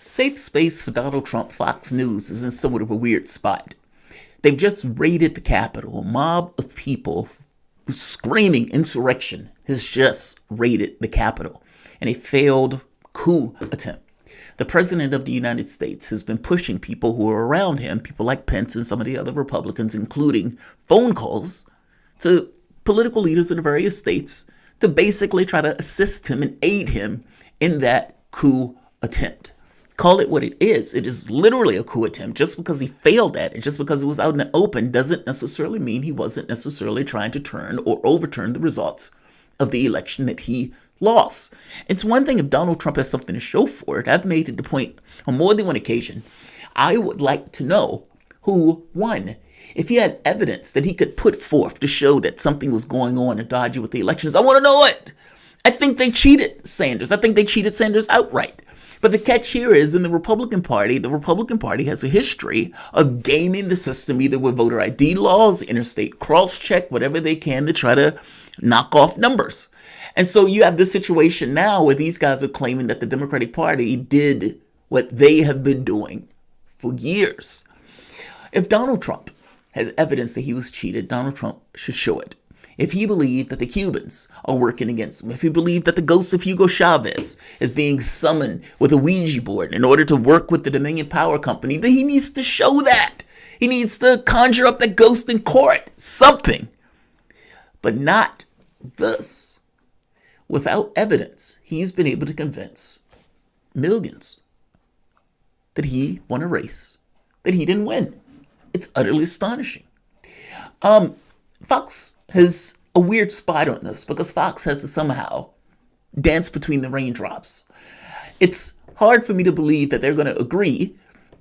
Safe space for Donald Trump. Fox News is in somewhat of a weird spot. They've just raided the Capitol. A mob of people screaming insurrection has just raided the Capitol in a failed coup attempt. The President of the United States has been pushing people who are around him, people like Pence and some of the other Republicans, including phone calls to political leaders in the various states to basically try to assist him and aid him in that coup attempt. Call it what it is. It is literally a coup attempt. Just because he failed at it, just because it was out in the open, doesn't necessarily mean he wasn't necessarily trying to turn or overturn the results of the election that he lost. It's one thing if Donald Trump has something to show for it. I've made it the point on more than one occasion. I would like to know who won. If he had evidence that he could put forth to show that something was going on and dodgy with the elections, I want to know it. I think they cheated Sanders. I think they cheated Sanders outright. But the catch here is in the Republican Party has a history of gaming the system, either with voter ID laws, interstate cross-check, whatever they can to try to knock off numbers. And so you have this situation now where these guys are claiming that the Democratic Party did what they have been doing for years. If Donald Trump has evidence that he was cheated, Donald Trump should show it. If he believed that the Cubans are working against him, if he believed that the ghost of Hugo Chavez is being summoned with a Ouija board in order to work with the Dominion Power Company, then he needs to show that. He needs to conjure up that ghost in court, something. But not this. Without evidence, he's been able to convince millions that he won a race that he didn't win. It's utterly astonishing. Fox has a weird spot on this because Fox has to somehow dance between the raindrops. It's hard for me to believe that they're going to agree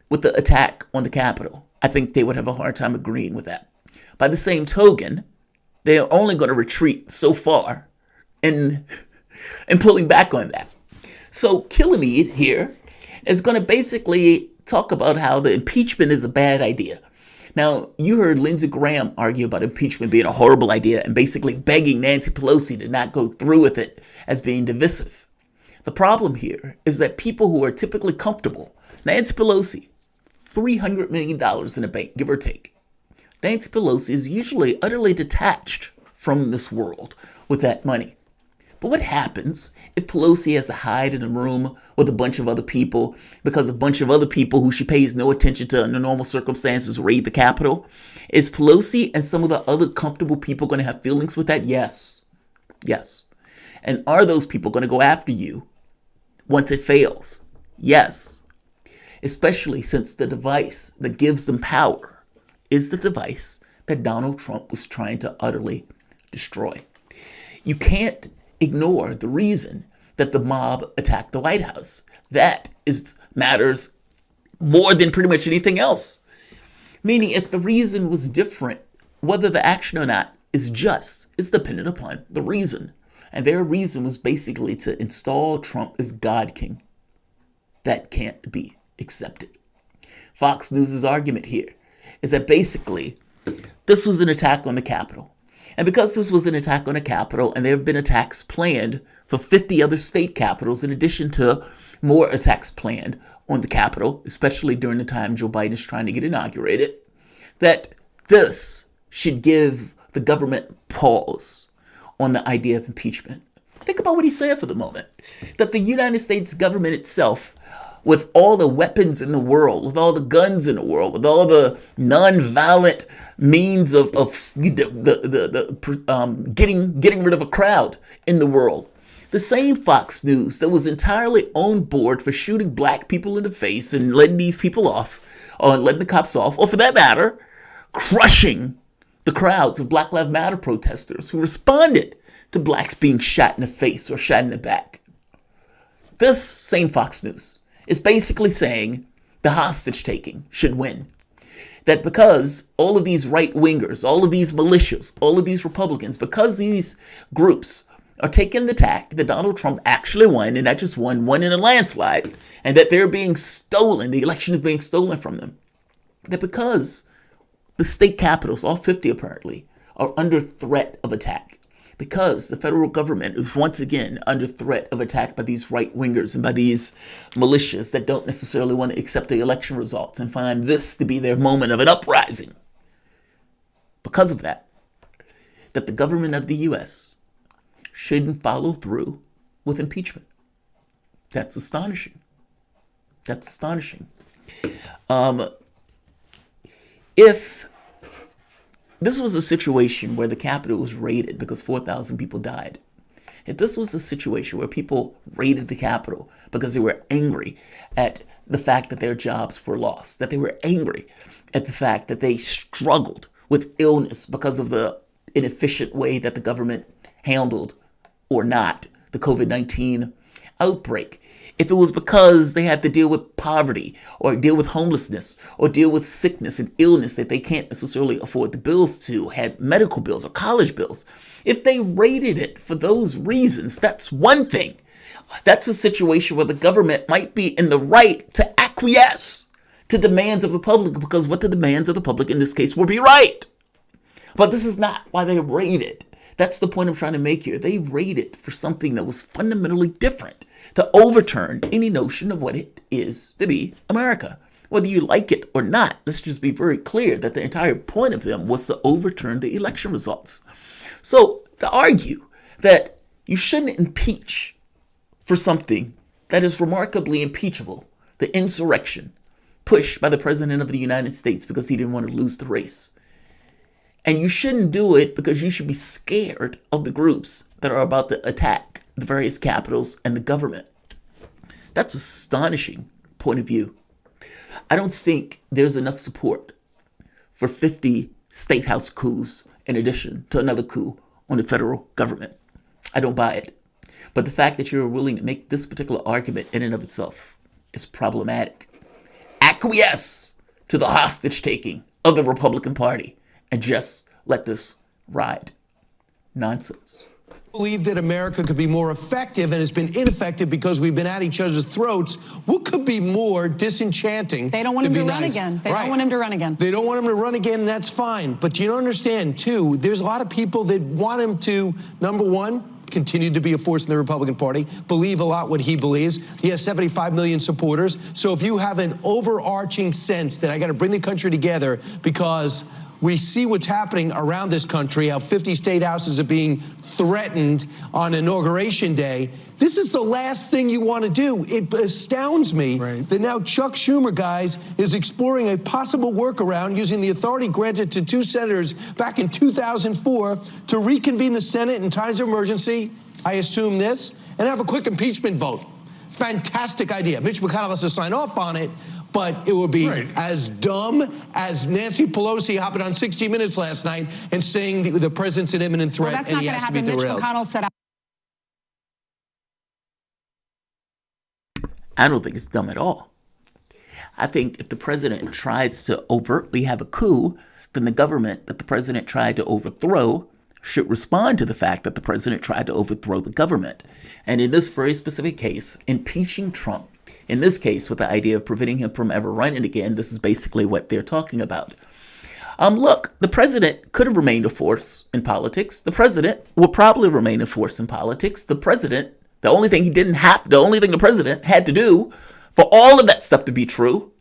with the attack on the Capitol. I think they would have a hard time agreeing with that. By the same token, they are only going to retreat so far in pulling back on that. So Killimeade here is going to basically talk about how the impeachment is a bad idea. Now, you heard Lindsey Graham argue about impeachment being a horrible idea and basically begging Nancy Pelosi to not go through with it as being divisive. The problem here is that people who are typically comfortable, Nancy Pelosi, $300 million in the bank, give or take. Nancy Pelosi is usually utterly detached from this world with that money. But what happens if Pelosi has to hide in a room with a bunch of other people because a bunch of other people who she pays no attention to under normal circumstances raid the Capitol? Is Pelosi and some of the other comfortable people going to have feelings with that? Yes. Yes. And are those people going to go after you once it fails? Yes. Especially since the device that gives them power is the device that Donald Trump was trying to utterly destroy. You can't ignore the reason that the mob attacked the White House. That matters more than pretty much anything else. Meaning, if the reason was different, whether the action or not is just is dependent upon the reason. And their reason was basically to install Trump as God King. That can't be accepted. Fox News' argument here is that basically this was an attack on the Capitol. And because this was an attack on a Capitol, and there have been attacks planned for 50 other state capitals, in addition to more attacks planned on the Capitol, especially during the time Joe Biden is trying to get inaugurated, that this should give the government pause on the idea of impeachment. Think about what he's saying for the moment. That the United States government itself, with all the weapons in the world, with all the guns in the world, with all the non-violent means of getting rid of a crowd in the world. The same Fox News that was entirely on board for shooting black people in the face and letting these people off, or letting the cops off, or for that matter, crushing the crowds of Black Lives Matter protesters who responded to blacks being shot in the face or shot in the back. This same Fox News is basically saying the hostage taking should win. That because all of these right-wingers, all of these militias, all of these Republicans, because these groups are taking the tack that Donald Trump actually won, and not just won in a landslide, and that they're being stolen, the election is being stolen from them. That because the state capitals, all 50 apparently, are under threat of attack, because the federal government is once again under threat of attack by these right-wingers and by these militias that don't necessarily want to accept the election results and find this to be their moment of an uprising. Because of that the government of the U.S. shouldn't follow through with impeachment. That's astonishing. That's astonishing. If this was a situation where the Capitol was raided because 4,000 people died, if this was a situation where people raided the Capitol because they were angry at the fact that their jobs were lost, that they were angry at the fact that they struggled with illness because of the inefficient way that the government handled or not the COVID-19 outbreak, if it was because they had to deal with poverty or deal with homelessness or deal with sickness and illness that they can't necessarily afford the bills to, had medical bills or college bills, if they raided it for those reasons, that's one thing. That's a situation where the government might be in the right to acquiesce to demands of the public, because what the demands of the public in this case will be right. But this is not why they raided. That's the point I'm trying to make here. They raided for something that was fundamentally different, to overturn any notion of what it is to be America. Whether you like it or not, let's just be very clear that the entire point of them was to overturn the election results. So to argue that you shouldn't impeach for something that is remarkably impeachable, the insurrection pushed by the President of the United States because he didn't want to lose the race, and you shouldn't do it because you should be scared of the groups that are about to attack the various capitals and the government. That's an astonishing point of view. I don't think there's enough support for 50 state house coups in addition to another coup on the federal government. I don't buy it. But the fact that you're willing to make this particular argument in and of itself is problematic. Acquiesce to the hostage taking of the Republican Party and just let this ride. Nonsense. Believe that America could be more effective and has been ineffective because we've been at each other's throats. What could be more disenchanting? They don't want him to run again. They don't want him to run again. They don't want him to run again, and that's fine. But you don't understand, too, there's a lot of people that want him to, number one, continue to be a force in the Republican Party, believe a lot what he believes. He has 75 million supporters. So if you have an overarching sense that I got to bring the country together because we see what's happening around this country, how 50 state houses are being threatened on Inauguration Day. This is the last thing you want to do. It astounds me that now Chuck Schumer, guys, is exploring a possible workaround using the authority granted to 2 senators back in 2004 to reconvene the Senate in times of emergency, I assume this, and have a quick impeachment vote. Fantastic idea. Mitch McConnell has to sign off on it, but it would be as dumb as Nancy Pelosi hopping on 60 Minutes last night and saying the president's an imminent threat and he has to be derailed. Mitch McConnell said, I don't think it's dumb at all. I think if the president tries to overtly have a coup, then the government that the president tried to overthrow should respond to the fact that the president tried to overthrow the government. And in this very specific case, impeaching Trump, in this case with the idea of preventing him from ever running again, this is basically what they're talking about. Look, the president could have remained a force in politics. The president will probably remain a force in politics. The president, the only thing the president had to do for all of that stuff to be true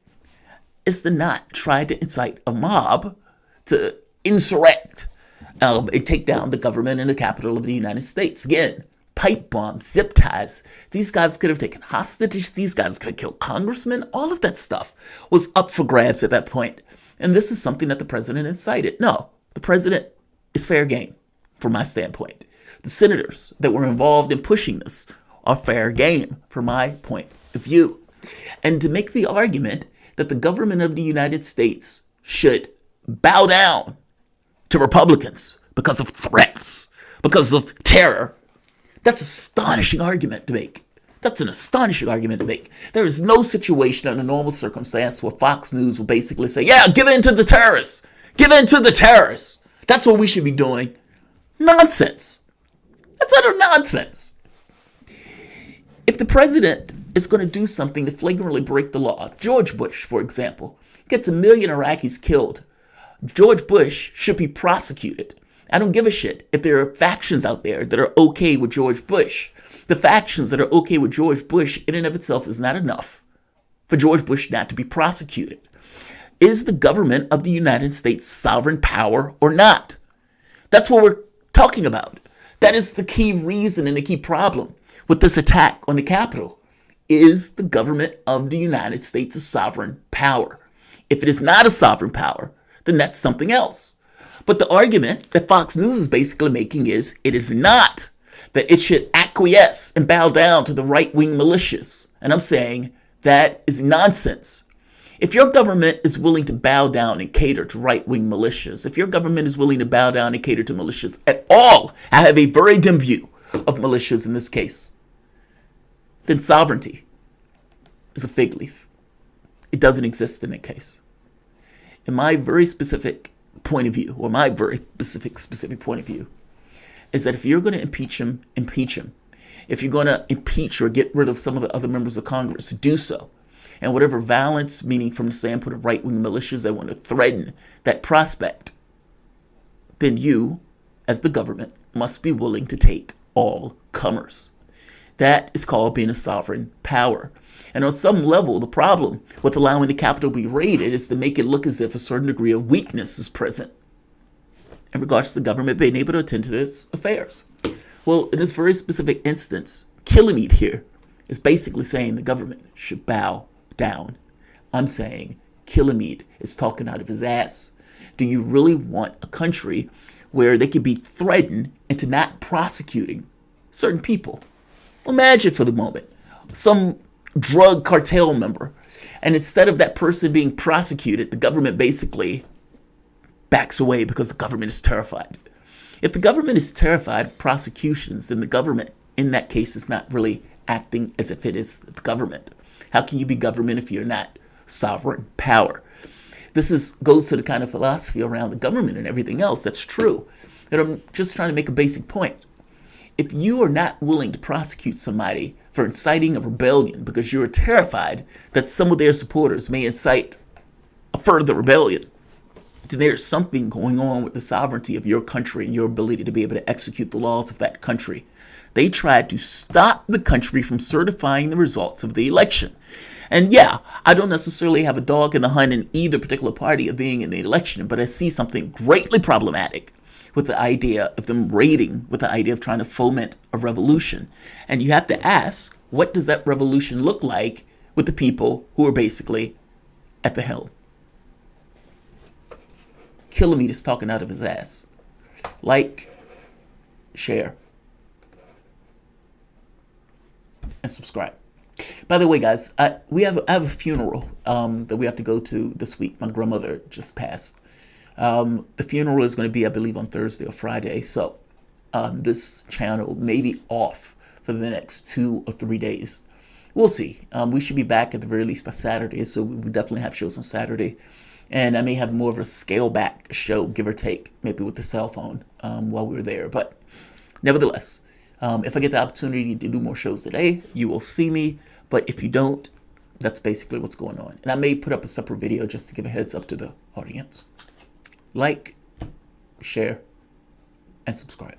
is to not try to incite a mob to insurrect and take down the government and the capital of the United States. Again, pipe bombs, zip ties. These guys could have taken hostages. These guys could have killed congressmen. All of that stuff was up for grabs at that point. And this is something that the president incited. No, the president is fair game from my standpoint. The senators that were involved in pushing this are fair game from my point of view. And to make the argument that the government of the United States should bow down to Republicans because of threats, because of terror, that's an astonishing argument to make. That's an astonishing argument to make. There is no situation under normal circumstance where Fox News will basically say, yeah, give in to the terrorists. Give in to the terrorists. That's what we should be doing. Nonsense. That's utter nonsense. If the president is going to do something to flagrantly break the law, George Bush, for example, gets 1 million Iraqis killed, George Bush should be prosecuted I don't give a shit if there are factions out there that are okay with George Bush. The factions that are okay with George Bush in and of itself is not enough for George Bush not to be prosecuted. Is the government of the United States sovereign power or not? That's what we're talking about. That is the key reason and the key problem with this attack on the Capitol. Is the government of the United States a sovereign power? If it is not a sovereign power, then that's something else. But the argument that Fox News is basically making is it is not, that it should acquiesce and bow down to the right-wing militias. And I'm saying that is nonsense. If your government is willing to bow down and cater to right-wing militias, if your government is willing to bow down and cater to militias at all, I have a very dim view of militias in this case, then sovereignty is a fig leaf. It doesn't exist in that case. In my very specific point of view, or my very specific point of view, is that if you're going to impeach him, impeach him. If you're going to impeach or get rid of some of the other members of Congress, do so. And whatever violence, meaning from the standpoint of right-wing militias that want to threaten that prospect, then you, as the government, must be willing to take all comers. That is called being a sovereign power. And on some level, the problem with allowing the Capitol to be raided is to make it look as if a certain degree of weakness is present in regards to the government being able to attend to its affairs. Well, in this very specific instance, Killimeade here is basically saying the government should bow down. I'm saying Killimeade is talking out of his ass. Do you really want a country where they could be threatened into not prosecuting certain people? Imagine for the moment some drug cartel member, and instead of that person being prosecuted, the government basically backs away because the government is terrified. If the government is terrified of prosecutions, then the government in that case is not really acting as if it is the government. How can you be government if you're not sovereign power? This goes to the kind of philosophy around the government and everything else that's true. And I'm just trying to make a basic point. If you are not willing to prosecute somebody for inciting a rebellion because you are terrified that some of their supporters may incite a further rebellion, then there's something going on with the sovereignty of your country and your ability to be able to execute the laws of that country. They tried to stop the country from certifying the results of the election. And yeah, I don't necessarily have a dog in the hunt in either particular party of being in the election, but I see something greatly problematic with the idea of them raiding, with the idea of trying to foment a revolution. And you have to ask, what does that revolution look like with the people who are basically at the helm? Killimeade is talking out of his ass. Like, share, and subscribe. By the way, guys, I have a funeral that we have to go to this week. My grandmother just passed. The funeral is going to be, I believe, on Thursday or Friday. So this channel may be off for the next 2 or 3 days. We'll see. We should be back at the very least by Saturday. So we will definitely have shows on Saturday. And I may have more of a scale back show, give or take, maybe with the cell phone while we're there. But nevertheless, if I get the opportunity to do more shows today, you will see me. But if you don't, that's basically what's going on. And I may put up a separate video just to give a heads up to the audience. Like, share, and subscribe.